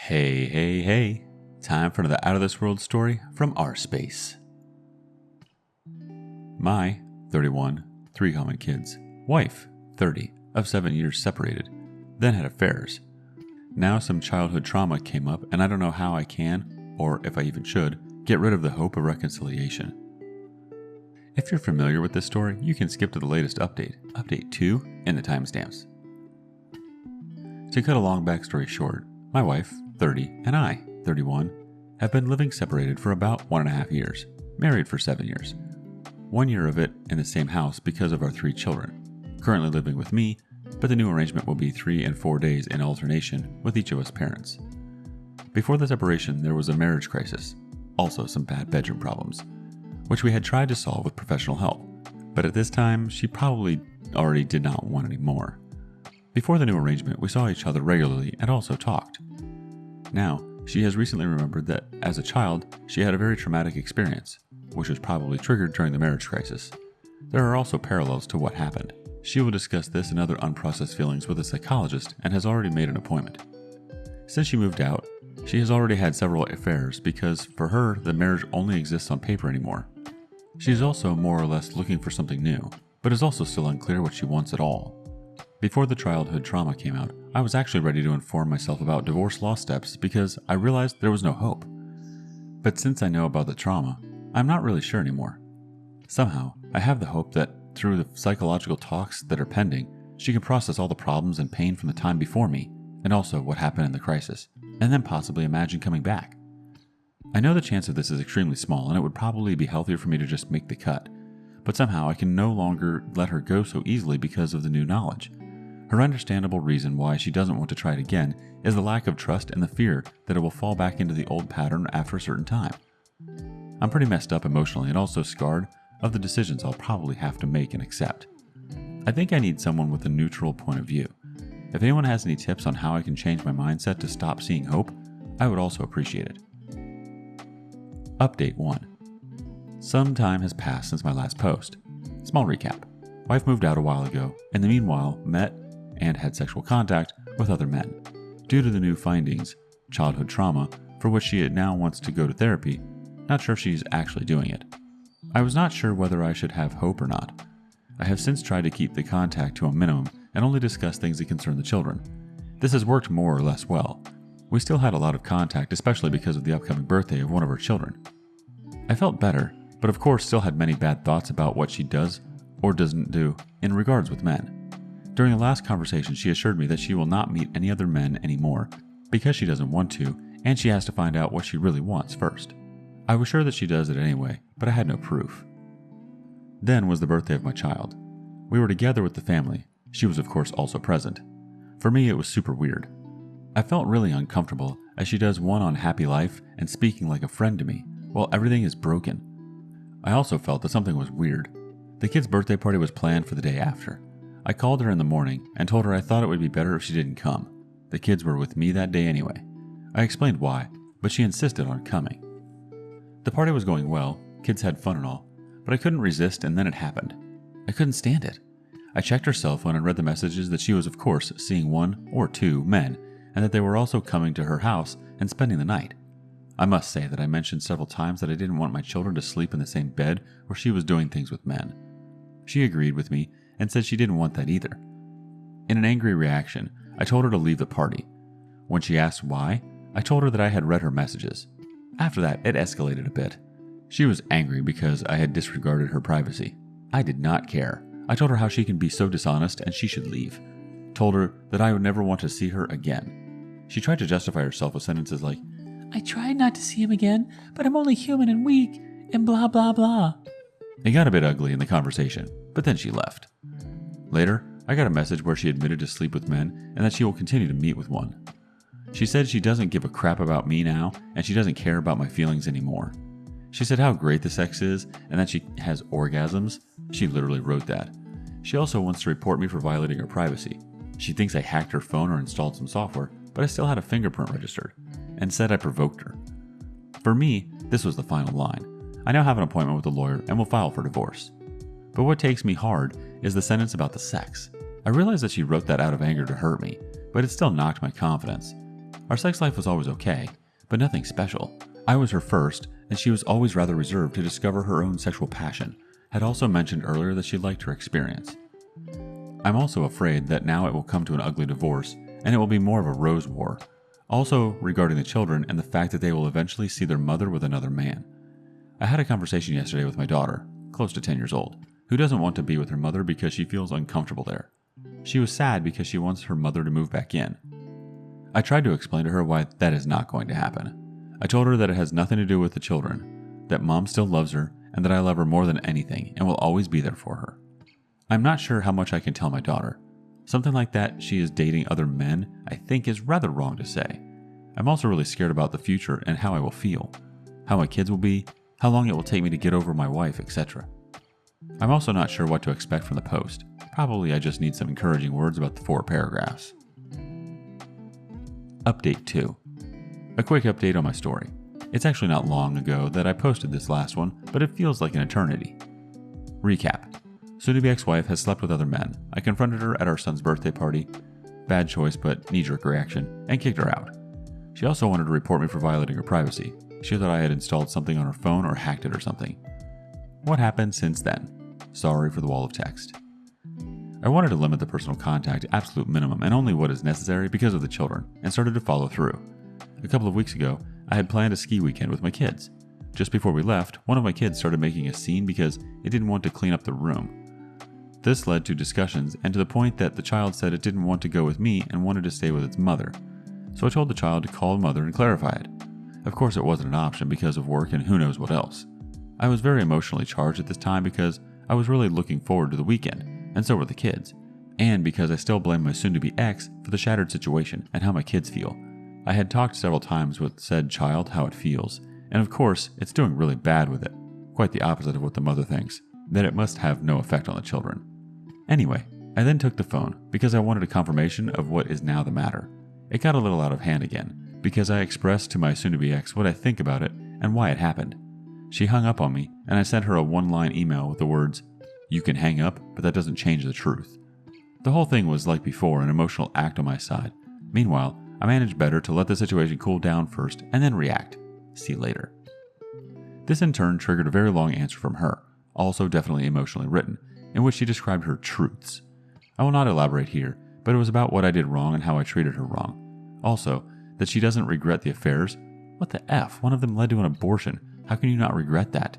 Hey, hey, hey. Time for another out of this world story from rSpace. My 31, 3 common kids, wife, 30, of 7 years separated, then had affairs. Now some childhood trauma came up and I don't know how I can, or if I even should, get rid of the hope of reconciliation. If you're familiar with this story, you can skip to the latest update, update 2, in the timestamps. To cut a long backstory short, my wife, 30, and I, 31, have been living separated for about 1.5 years, married for 7 years. 1 year of it in the same house because of our 3 children, currently living with me, but the new arrangement will be 3 and 4 days in alternation with each of us parents. Before the separation, there was a marriage crisis, also some bad bedroom problems, which we had tried to solve with professional help, but at this time, she probably already did not want any more. Before the new arrangement, we saw each other regularly and also talked. Now, she has recently remembered that as a child, she had a very traumatic experience, which was probably triggered during the marriage crisis. There are also parallels to what happened. She will discuss this and other unprocessed feelings with a psychologist and has already made an appointment. Since she moved out, she has already had several affairs because for her, the marriage only exists on paper anymore. She is also more or less looking for something new, but is also still unclear what she wants at all. Before the childhood trauma came out, I was actually ready to inform myself about divorce law steps because I realized there was no hope. But since I know about the trauma, I'm not really sure anymore. Somehow, I have the hope that through the psychological talks that are pending, she can process all the problems and pain from the time before me, and also what happened in the crisis, and then possibly imagine coming back. I know the chance of this is extremely small and it would probably be healthier for me to just make the cut, but somehow I can no longer let her go so easily because of the new knowledge. Her understandable reason why she doesn't want to try it again is the lack of trust and the fear that it will fall back into the old pattern after a certain time. I'm pretty messed up emotionally and also scarred of the decisions I'll probably have to make and accept. I think I need someone with a neutral point of view. If anyone has any tips on how I can change my mindset to stop seeing hope, I would also appreciate it. Update 1. Some time has passed since my last post. Small recap. Wife moved out a while ago, and in the meanwhile met and had sexual contact with other men. Due to the new findings, childhood trauma, for which she now wants to go to therapy, not sure if she's actually doing it. I was not sure whether I should have hope or not. I have since tried to keep the contact to a minimum and only discuss things that concern the children. This has worked more or less well. We still had a lot of contact, especially because of the upcoming birthday of one of our children. I felt better, but of course still had many bad thoughts about what she does or doesn't do in regards with men. During the last conversation, she assured me that she will not meet any other men anymore because she doesn't want to, and she has to find out what she really wants first. I was sure that she does it anyway, but I had no proof. Then was the birthday of my child. We were together with the family. She was of course also present. For me, it was super weird. I felt really uncomfortable as she does one on happy life and speaking like a friend to me, while everything is broken. I also felt that something was weird. The kid's birthday party was planned for the day after. I called her in the morning and told her I thought it would be better if she didn't come. The kids were with me that day anyway. I explained why, but she insisted on coming. The party was going well, kids had fun and all, but I couldn't resist and then it happened. I couldn't stand it. I checked her cell phone and read the messages that she was of course seeing 1 or 2 men and that they were also coming to her house and spending the night. I must say that I mentioned several times that I didn't want my children to sleep in the same bed where she was doing things with men. She agreed with me and said she didn't want that either. In an angry reaction, I told her to leave the party. When she asked why, I told her that I had read her messages. After that, it escalated a bit. She was angry because I had disregarded her privacy. I did not care. I told her how she can be so dishonest and she should leave. Told her that I would never want to see her again. She tried to justify herself with sentences like, "I tried not to see him again, but I'm only human and weak, and blah blah blah." It got a bit ugly in the conversation, but then she left. Later, I got a message where she admitted to sleep with men and that she will continue to meet with one. She said she doesn't give a crap about me now and she doesn't care about my feelings anymore. She said how great the sex is and that she has orgasms. She literally wrote that. She also wants to report me for violating her privacy. She thinks I hacked her phone or installed some software, but I still had a fingerprint registered, and said I provoked her. For me, this was the final line. I now have an appointment with a lawyer and will file for divorce. But what takes me hard is the sentence about the sex. I realize that she wrote that out of anger to hurt me, but it still knocked my confidence. Our sex life was always okay, but nothing special. I was her first, and she was always rather reserved to discover her own sexual passion. Had also mentioned earlier that she liked her experience. I'm also afraid that now it will come to an ugly divorce, and it will be more of a rose war. Also regarding the children and the fact that they will eventually see their mother with another man. I had a conversation yesterday with my daughter, close to 10 years old, who doesn't want to be with her mother because she feels uncomfortable there. She was sad because she wants her mother to move back in. I tried to explain to her why that is not going to happen. I told her that it has nothing to do with the children, that mom still loves her, and that I love her more than anything and will always be there for her. I'm not sure how much I can tell my daughter. Something like that she is dating other men, I think is rather wrong to say. I'm also really scared about the future and how I will feel, how my kids will be, how long it will take me to get over my wife, etc. I'm also not sure what to expect from the post. Probably I just need some encouraging words about the 4 paragraphs. Update 2. A quick update on my story. It's actually not long ago that I posted this last one, but it feels like an eternity. Recap. Soon-to-be ex-wife has slept with other men. I confronted her at our son's birthday party. Bad choice, but knee-jerk reaction, and kicked her out. She also wanted to report me for violating her privacy. She thought I had installed something on her phone or hacked it or something. What happened since then? Sorry for the wall of text. I wanted to limit the personal contact to absolute minimum and only what is necessary because of the children, and started to follow through. A couple of weeks ago, I had planned a ski weekend with my kids. Just before we left, one of my kids started making a scene because it didn't want to clean up the room. This led to discussions and to the point that the child said it didn't want to go with me and wanted to stay with its mother. So I told the child to call the mother and clarify it. Of course it wasn't an option because of work and who knows what else. I was very emotionally charged at this time because I was really looking forward to the weekend, and so were the kids, and because I still blame my soon-to-be ex for the shattered situation and how my kids feel. I had talked several times with said child how it feels, and of course it's doing really bad with it. Quite the opposite of what the mother thinks, that it must have no effect on the children. Anyway, I then took the phone because I wanted a confirmation of what is now the matter. It got a little out of hand again, because I expressed to my soon-to-be ex what I think about it and why it happened. She hung up on me, and I sent her a one-line email with the words, "You can hang up, but that doesn't change the truth." The whole thing was like before, an emotional act on my side. Meanwhile, I managed better to let the situation cool down first and then react. See you later. This in turn triggered a very long answer from her, also definitely emotionally written, in which she described her truths. I will not elaborate here, but it was about what I did wrong and how I treated her wrong. Also, that she doesn't regret the affairs. What the F? One of them led to an abortion. How can you not regret that?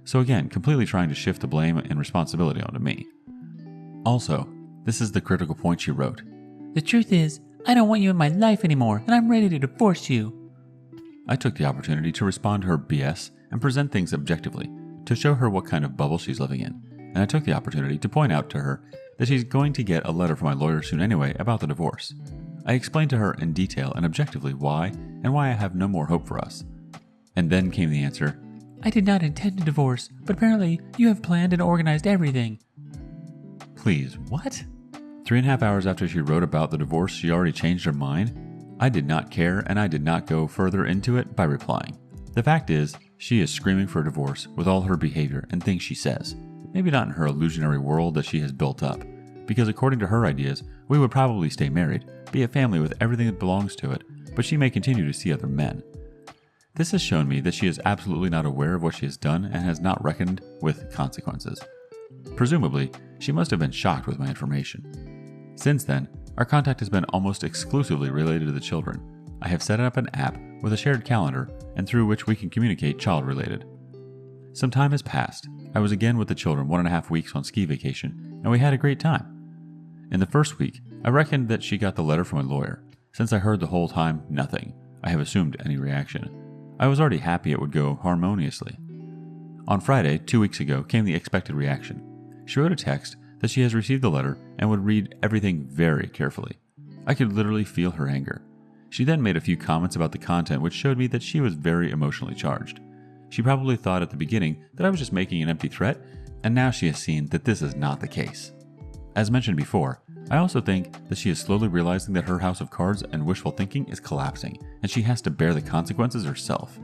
So again, completely trying to shift the blame and responsibility onto me. Also, this is the critical point she wrote. The truth is, I don't want you in my life anymore, and I'm ready to divorce you. I took the opportunity to respond to her BS and present things objectively, to show her what kind of bubble she's living in. And I took the opportunity to point out to her that she's going to get a letter from my lawyer soon anyway about the divorce. I explained to her in detail and objectively why, and why I have no more hope for us. And then came the answer, I did not intend to divorce, but apparently you have planned and organized everything. Please, what? 3.5 hours after she wrote about the divorce, she already changed her mind? I did not care, and I did not go further into it by replying. The fact is, she is screaming for a divorce with all her behavior and things she says. Maybe not in her illusionary world that she has built up, because according to her ideas, we would probably stay married, be a family with everything that belongs to it, but she may continue to see other men. This has shown me that she is absolutely not aware of what she has done and has not reckoned with consequences. Presumably, she must have been shocked with my information. Since then, our contact has been almost exclusively related to the children. I have set up an app with a shared calendar and through which we can communicate child-related. Some time has passed. I was again with the children 1.5 weeks on ski vacation, and we had a great time. In the first week, I reckoned that she got the letter from my lawyer. Since I heard the whole time nothing, I have assumed any reaction. I was already happy it would go harmoniously. On Friday, 2 weeks ago, came the expected reaction. She wrote a text that she has received the letter and would read everything very carefully. I could literally feel her anger. She then made a few comments about the content which showed me that she was very emotionally charged. She probably thought at the beginning that I was just making an empty threat, and now she has seen that this is not the case. As mentioned before, I also think that she is slowly realizing that her house of cards and wishful thinking is collapsing, and she has to bear the consequences herself.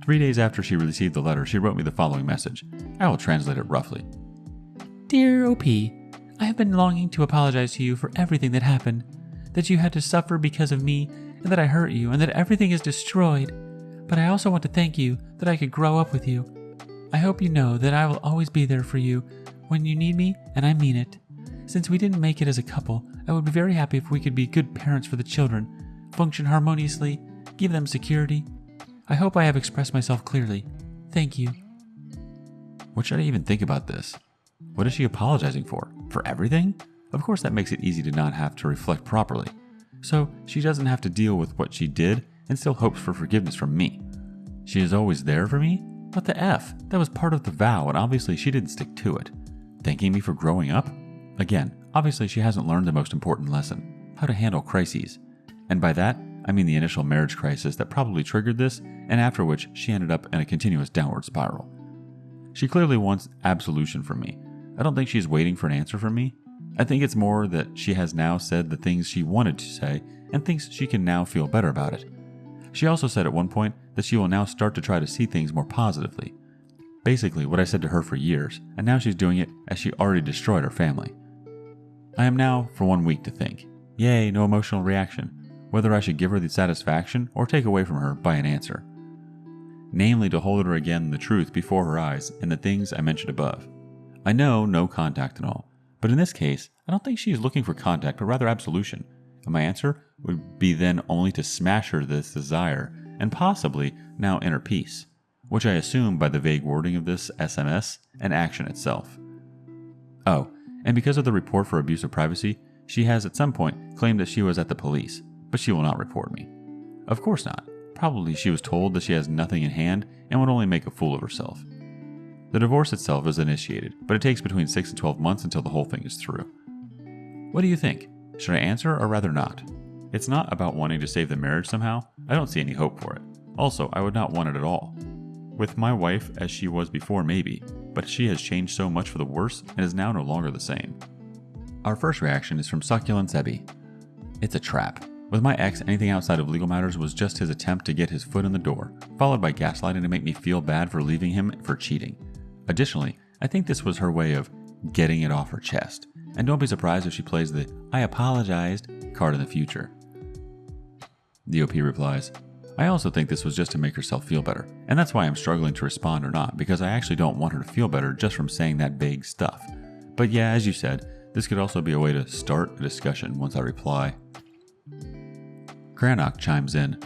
3 days after she received the letter, she wrote me the following message. I will translate it roughly. Dear OP, I have been longing to apologize to you for everything that happened, that you had to suffer because of me, and that I hurt you and that everything is destroyed. But I also want to thank you that I could grow up with you. I hope you know that I will always be there for you when you need me, and I mean it. Since we didn't make it as a couple, I would be very happy if we could be good parents for the children, function harmoniously, give them security. I hope I have expressed myself clearly. Thank you. What should I even think about this? What is she apologizing for? For everything? Of course, that makes it easy to not have to reflect properly. So she doesn't have to deal with what she did and still hopes for forgiveness from me. She is always there for me? What the F? That was part of the vow, and obviously she didn't stick to it. Thanking me for growing up? Again, obviously she hasn't learned the most important lesson, how to handle crises. And by that, I mean the initial marriage crisis that probably triggered this, and after which she ended up in a continuous downward spiral. She clearly wants absolution from me. I don't think she's waiting for an answer from me. I think it's more that she has now said the things she wanted to say and thinks she can now feel better about it. She also said at one point that she will now start to try to see things more positively. Basically what I said to her for years, and now she's doing it as she already destroyed her family. I am now for 1 week to think. Yay, no emotional reaction. Whether I should give her the satisfaction or take away from her by an answer. Namely, to hold her again the truth before her eyes and the things I mentioned above. I know no contact and all, but in this case, I don't think she is looking for contact, but rather absolution. And my answer would be then only to smash her this desire and possibly now inner peace, which I assume by the vague wording of this SMS and action itself. Oh, and because of the report for abuse of privacy, she has at some point claimed that she was at the police, but she will not report me. Of course not. Probably she was told that she has nothing in hand and would only make a fool of herself. The divorce itself is initiated, but it takes between 6 and 12 months until the whole thing is through. What do you think? Should I answer or rather not? It's not about wanting to save the marriage somehow. I don't see any hope for it. Also, I would not want it at all. With my wife as she was before, maybe, but she has changed so much for the worse and is now no longer the same. Our first reaction is from Succulent Zebby. It's a trap. With my ex, anything outside of legal matters was just his attempt to get his foot in the door, followed by gaslighting to make me feel bad for leaving him for cheating. Additionally, I think this was her way of getting it off her chest. And don't be surprised if she plays the "I apologized" card in the future. The OP replies, I also think this was just to make herself feel better, and that's why I'm struggling to respond or not, because I actually don't want her to feel better just from saying that vague stuff. But yeah, as you said, this could also be a way to start a discussion once I reply. Cranach chimes in,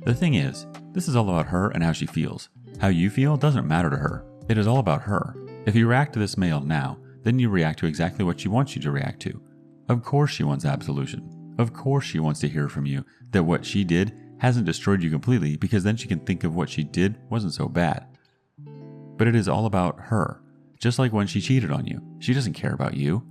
the thing is, this is all about her and how she feels. How you feel doesn't matter to her. It is all about her. If you react to this mail now, then you react to exactly what she wants you to react to. Of course she wants absolution. Of course she wants to hear from you that what she did hasn't destroyed you completely, because then she can think of what she did wasn't so bad. But it is all about her. Just like when she cheated on you, she doesn't care about you.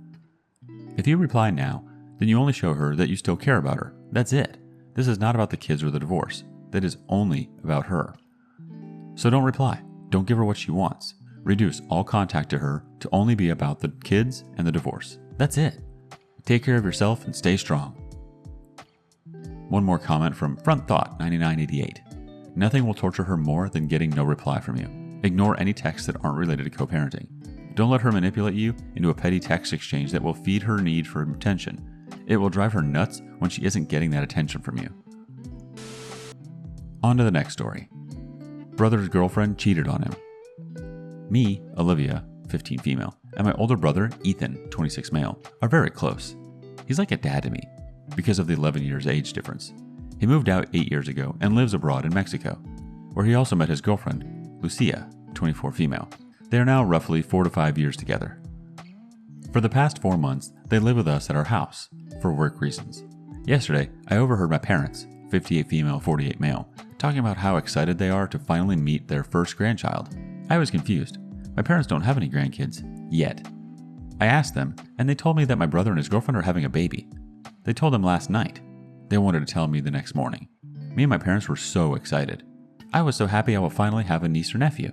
If you reply now, then you only show her that you still care about her. That's it. This is not about the kids or the divorce. That is only about her. So don't reply. Don't give her what she wants. Reduce all contact to her to only be about the kids and the divorce. That's it. Take care of yourself and stay strong. One more comment from Front Thought 9988. Nothing will torture her more than getting no reply from you. Ignore any texts that aren't related to co-parenting. Don't let her manipulate you into a petty text exchange that will feed her need for attention. It will drive her nuts when she isn't getting that attention from you. On to the next story. Brother's girlfriend cheated on him. Me, Olivia, 15 female, and my older brother, Ethan, 26 male, are very close. He's like a dad to me, because of the 11 years age difference. He moved out 8 years ago and lives abroad in Mexico, where he also met his girlfriend, Lucia, 24 female. They are now roughly 4 to 5 years together. For the past 4 months, they live with us at our house, for work reasons. Yesterday, I overheard my parents, 58 female, 48 male, talking about how excited they are to finally meet their first grandchild. I was confused. My parents don't have any grandkids, yet. I asked them, and they told me that my brother and his girlfriend are having a baby. They told them last night. They wanted to tell me the next morning. Me and my parents were so excited. I was so happy I will finally have a niece or nephew.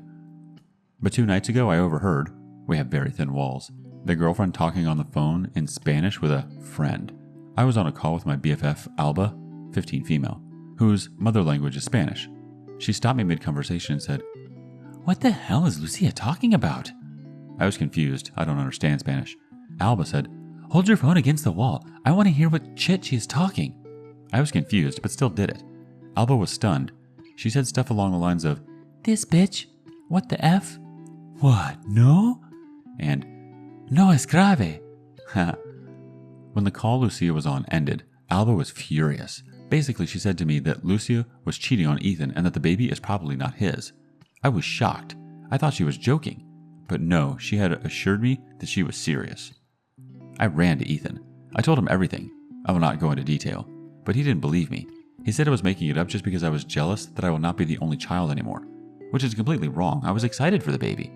But 2 nights ago I overheard, we have very thin walls, the girlfriend talking on the phone in Spanish with a friend. I was on a call with my BFF, Alba, 15 female, whose mother language is Spanish. She stopped me mid-conversation and said, "What the hell is Lucia talking about?" I was confused. I don't understand Spanish. Alba said, "Hold your phone against the wall. I want to hear what shit she is talking." I was confused, but still did it. Alba was stunned. She said stuff along the lines of, "This bitch? What the F? "What? No?" and No es grave." When the call Lucia was on ended, Alba was furious. Basically, she said to me that Lucia was cheating on Ethan and that the baby is probably not his. I was shocked. I thought she was joking. But no, she had assured me that she was serious. I ran to Ethan. I told him everything. I will not go into detail, but he didn't believe me. He said I was making it up just because I was jealous that I will not be the only child anymore, which is completely wrong. I was excited for the baby.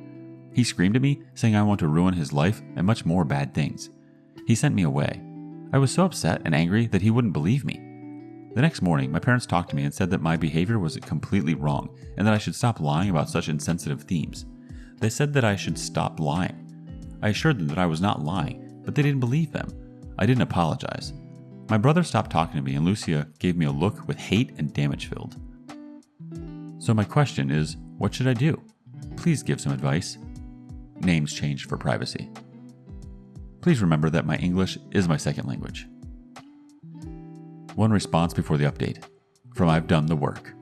He screamed at me, saying I want to ruin his life and much more bad things. He sent me away. I was so upset and angry that he wouldn't believe me. The next morning, my parents talked to me and said that my behavior was completely wrong and that I should stop lying about such insensitive themes. They said that I should stop lying. I assured them that I was not lying, but they didn't believe them. I didn't apologize. My brother stopped talking to me and Lucia gave me a look with hate and damage filled. So my question is, what should I do? Please give some advice. Names changed for privacy. Please remember that my English is my second language. One response before the update. From I've done the work.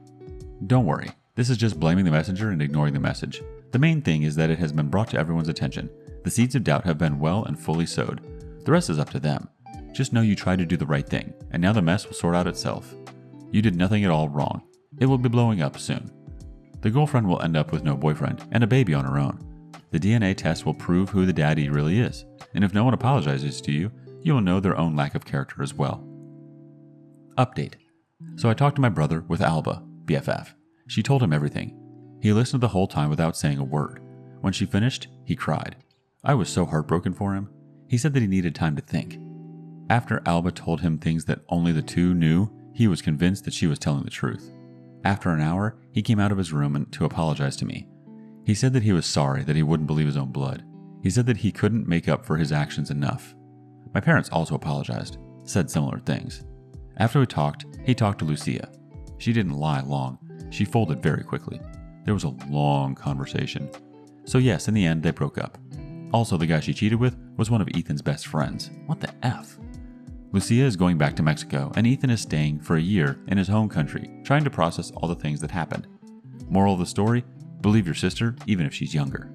Don't worry, this is just blaming the messenger and ignoring the message. The main thing is that it has been brought to everyone's attention. The seeds of doubt have been well and fully sowed. The rest is up to them. Just know you tried to do the right thing, and now the mess will sort out itself. You did nothing at all wrong. It will be blowing up soon. The girlfriend will end up with no boyfriend and a baby on her own. The DNA test will prove who the daddy really is, and if no one apologizes to you, you will know their own lack of character as well. Update. So I talked to my brother with Alba, BFF. She told him everything. He listened the whole time without saying a word. When she finished, he cried. I was so heartbroken for him. He said that he needed time to think. After Alba told him things that only the two knew, he was convinced that she was telling the truth. After an hour, he came out of his room to apologize to me. He said that he was sorry that he wouldn't believe his own blood. He said that he couldn't make up for his actions enough. My parents also apologized, said similar things. After we talked, he talked to Lucia. She didn't lie long. She folded very quickly. There was a long conversation. So yes, in the end, they broke up. Also, the guy she cheated with was one of Ethan's best friends. What the F? Lucia is going back to Mexico, and Ethan is staying for a year in his home country, trying to process all the things that happened. Moral of the story, believe your sister even if she's younger.